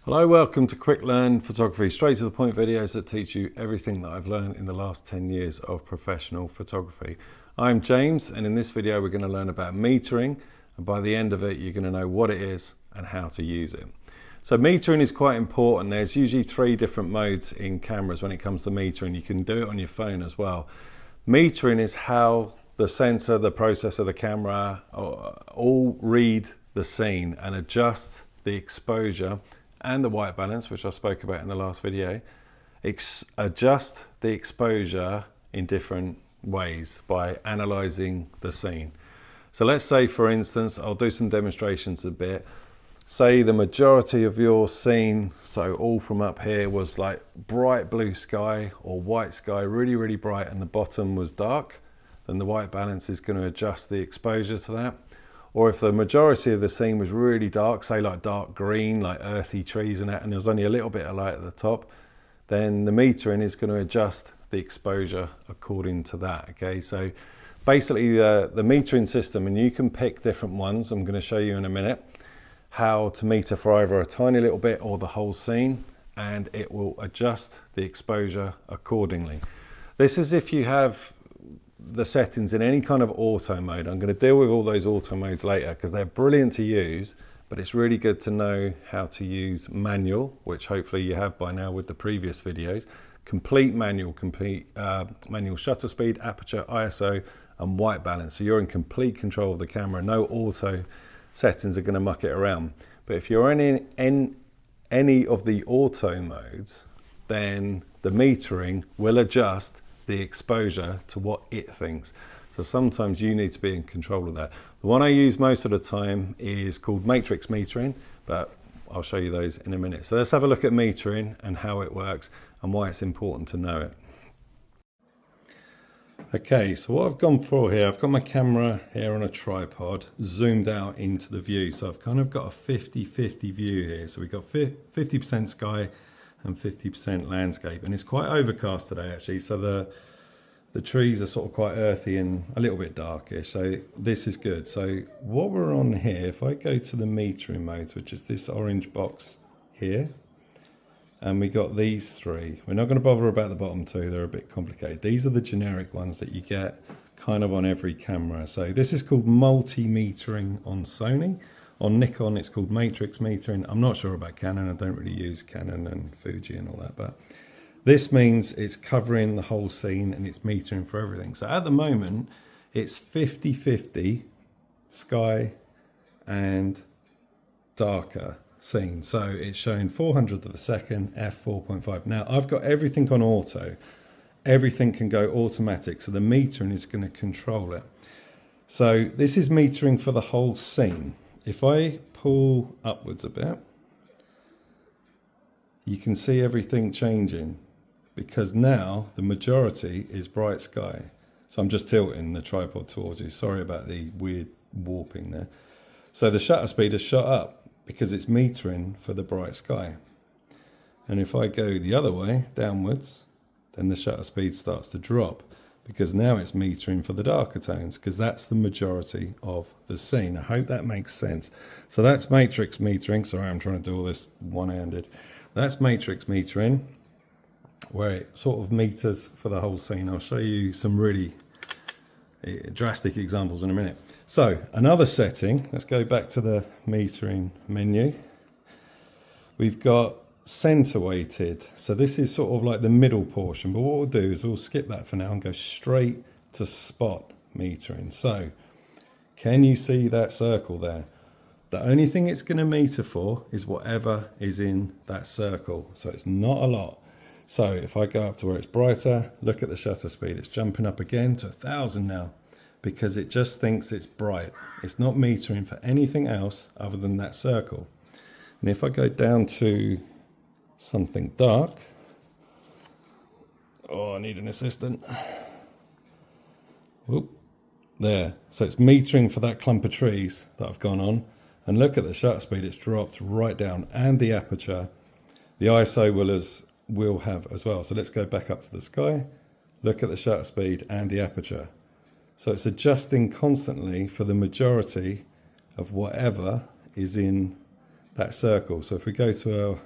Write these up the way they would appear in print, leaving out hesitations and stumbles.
Hello, welcome to Quick Learn Photography, straight to the point videos that teach you everything that I've learned in the last 10 years of professional photography. I'm James, and in this video we're going to learn about metering, and by the end of it you're going to know what it is and how to use it. So metering is quite important. There's usually 3 different modes in cameras when it comes to metering. You can do it on your phone as well. Metering is how the sensor, the processor, the camera all read the scene and adjust the exposure and the white balance, which I spoke about in the last video. Adjust the exposure in different ways by analyzing the scene. So let's say, for instance, I'll do some demonstrations a bit. Say the majority of your scene, so all from up here, was like bright blue sky or white sky, really, really bright, and the bottom was dark, then the white balance is going to adjust the exposure to that. Or if the majority of the scene was really dark, say like dark green, like earthy trees and that, and there was only a little bit of light at the top, then the metering is going to adjust the exposure according to that. Okay, so basically the metering system, and you can pick different ones. I'm going to show you in a minute how to meter for either a tiny little bit or the whole scene, and it will adjust the exposure accordingly. This is if you have the settings in any kind of auto mode. I'm going to deal with all those auto modes later because they're brilliant to use, but it's really good to know how to use manual, which hopefully you have by now with the previous videos. Complete manual shutter speed, aperture, ISO and white balance. So you're in complete control of the camera. No auto settings are going to muck it around. But if you're in any of the auto modes, then the metering will adjust the exposure to what it thinks. So sometimes you need to be in control of that. The one I use most of the time is called matrix metering, but I'll show you those in a minute. So let's have a look at metering and how it works and why it's important to know it. Okay, so what I've gone for here, I've got my camera here on a tripod, zoomed out into the view. So I've kind of got a 50-50 view here. So we've got 50% sky and 50% landscape, and it's quite overcast today actually, so the trees are sort of quite earthy and a little bit darkish, so this is good. So what we're on here, if I go to the metering modes, which is this orange box here, and we got these 3, we're not going to bother about the bottom 2, they're a bit complicated. These are the generic ones that you get kind of on every camera. So this is called multi-metering on Sony. On Nikon, it's called matrix metering. I'm not sure about Canon. I don't really use Canon and Fuji and all that, but this means it's covering the whole scene and it's metering for everything. So at the moment, it's 50-50 sky and darker scene. So it's showing 400th of a second, f/4.5. Now I've got everything on auto. Everything can go automatic. So the metering is going to control it. So this is metering for the whole scene. If I pull upwards a bit, you can see everything changing because now the majority is bright sky. So I'm just tilting the tripod towards you. Sorry about the weird warping there. So the shutter speed has shot up because it's metering for the bright sky. And if I go the other way, downwards, then the shutter speed starts to drop, because now it's metering for the darker tones, because that's the majority of the scene. I hope that makes sense. So that's matrix metering. Sorry, I'm trying to do all this one-handed. That's matrix metering, where it sort of meters for the whole scene. I'll show you some really drastic examples in a minute. So another setting, let's go back to the metering menu. We've got center weighted, so this is sort of like the middle portion, but what we'll do is we'll skip that for now and go straight to spot metering. So can you see that circle there? The only thing it's going to meter for is whatever is in that circle, so it's not a lot. So if I go up to where it's brighter, look at the shutter speed, it's jumping up again to 1000 now, because it just thinks it's bright. It's not metering for anything else other than that circle. And if I go down to something dark, oh, I need an assistant. Whoop, there. So it's metering for that clump of trees that I've gone on. And look at the shutter speed, it's dropped right down. And the aperture, the ISO will have as well. So let's go back up to the sky. Look at the shutter speed and the aperture. So it's adjusting constantly for the majority of whatever is in that circle. So if we go to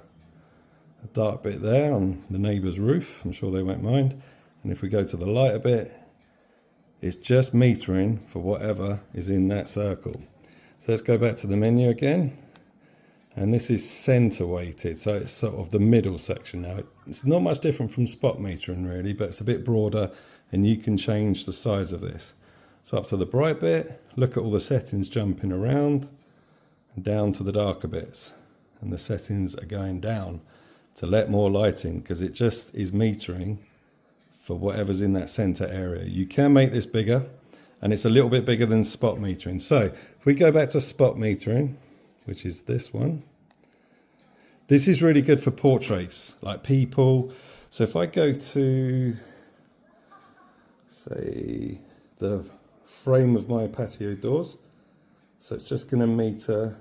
a dark bit there on the neighbour's roof. I'm sure they won't mind. And if we go to the lighter bit, it's just metering for whatever is in that circle. So let's go back to the menu again. And this is center weighted, so it's sort of the middle section now. It's not much different from spot metering really, but it's a bit broader and you can change the size of this. So up to the bright bit, look at all the settings jumping around, and down to the darker bits. And the settings are going down to let more light in, because it just is metering for whatever's in that center area. You can make this bigger, and it's a little bit bigger than spot metering. So if we go back to spot metering, which is this one, this is really good for portraits, like people. So if I go to, say, the frame of my patio doors, so it's just going to meter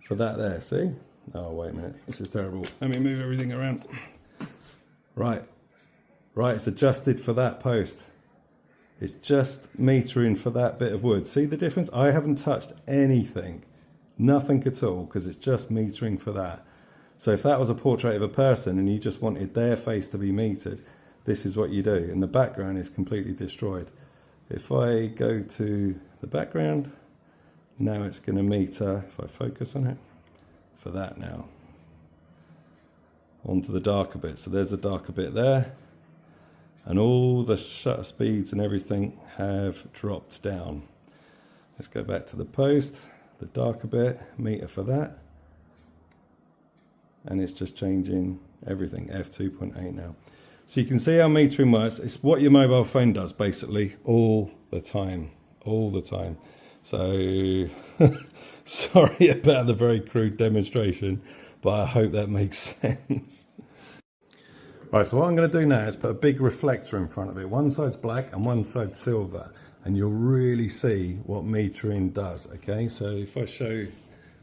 for that there, see? Oh, wait a minute, this is terrible. Let me move everything around. Right, it's adjusted for that post. It's just metering for that bit of wood. See the difference? I haven't touched anything, nothing at all, because it's just metering for that. So if that was a portrait of a person and you just wanted their face to be metered, this is what you do. And the background is completely destroyed. If I go to the background, now it's going to meter, if I focus on it, for that now. Onto the darker bit. So there's the darker bit there. And all the shutter speeds and everything have dropped down. Let's go back to the post, the darker bit, meter for that. And it's just changing everything, f2.8 now. So you can see how metering works. It's what your mobile phone does basically all the time, So sorry about the very crude demonstration, but I hope that makes sense. Right, so what I'm going to do now is put a big reflector in front of it. One side's black and one side's silver, and you'll really see what metering does, okay? So if I show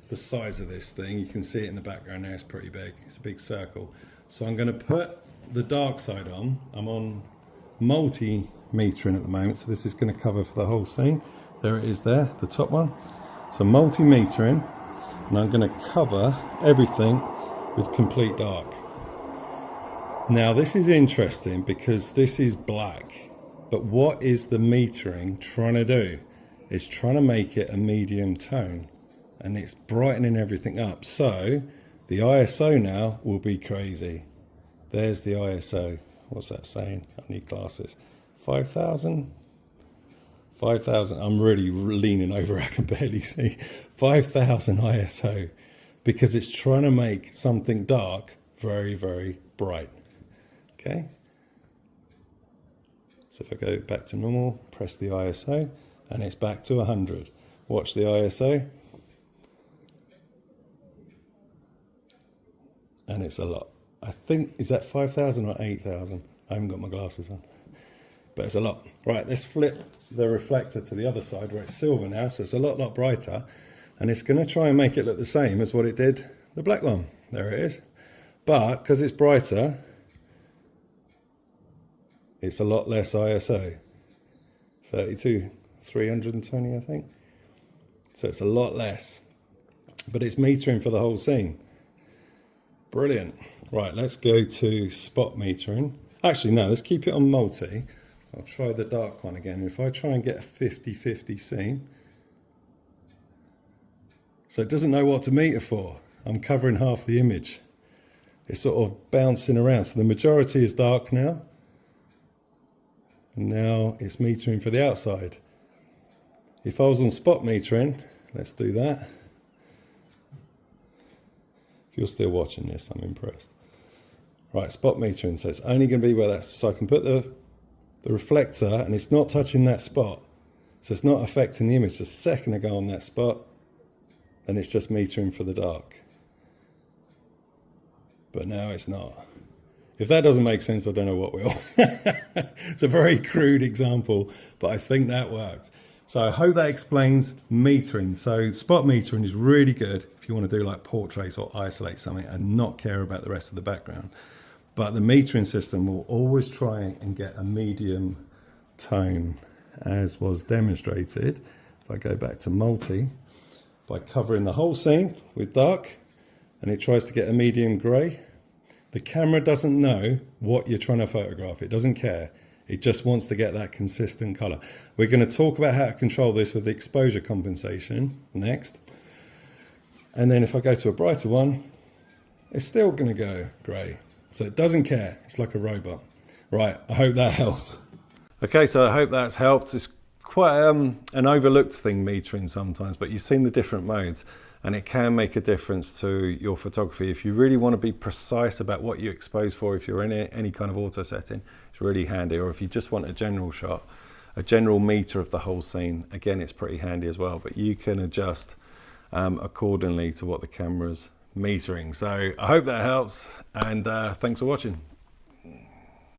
the size of this thing, you can see it in the background now, it's pretty big. It's a big circle. So I'm going to put the dark side on. I'm on multi-metering at the moment, so this is going to cover for the whole scene. There it is there, the top one. So multi-metering, and I'm going to cover everything with complete dark. Now this is interesting because this is black, but what is the metering trying to do? It's trying to make it a medium tone, and it's brightening everything up. So the ISO now will be crazy. There's the ISO. What's that saying? I need glasses. 5,000? 5,000. I'm really leaning over. I can barely see. 5,000 ISO, because it's trying to make something dark very, very bright. Okay. So if I go back to normal, press the ISO, and it's back to 100. Watch the ISO. And it's a lot. I think, is that 5,000 or 8,000? I haven't got my glasses on, but it's a lot. Right, let's flip the reflector to the other side where it's silver now, so it's a lot brighter, and it's going to try and make it look the same as what it did the black one. There it is. But because it's brighter, it's a lot less ISO. 32, 320, I think. So it's a lot less, but it's metering for the whole scene. Brilliant. Right, let's go to spot metering. Actually, no, let's keep it on multi. I'll try the dark one again. If I try and get a 50-50 scene. So it doesn't know what to meter for. I'm covering half the image. It's sort of bouncing around. So the majority is dark now. And now it's metering for the outside. If I was on spot metering, let's do that. If you're still watching this, I'm impressed. Right, spot metering, so it's only going to be where that's, so I can put the reflector and it's not touching that spot. So it's not affecting the image. The second I go on that spot, then it's just metering for the dark. But now it's not. If that doesn't make sense, I don't know what will. It's a very crude example, but I think that worked. So I hope that explains metering. So spot metering is really good if you want to do like portraits or isolate something and not care about the rest of the background. But the metering system will always try and get a medium tone, as was demonstrated. If I go back to multi, by covering the whole scene with dark, and it tries to get a medium grey. The camera doesn't know what you're trying to photograph. It doesn't care. It just wants to get that consistent colour. We're going to talk about how to control this with exposure compensation next. And then if I go to a brighter one, it's still going to go grey. So it doesn't care. It's like a robot. Right, I hope that helps. Okay, so I hope that's helped. It's quite an overlooked thing, metering sometimes, but you've seen the different modes, and it can make a difference to your photography. If you really want to be precise about what you expose for, if you're in any kind of auto setting, it's really handy. Or if you just want a general shot, a general meter of the whole scene, again, it's pretty handy as well, but you can adjust accordingly to what the camera's metering. So I hope that helps, and thanks for watching.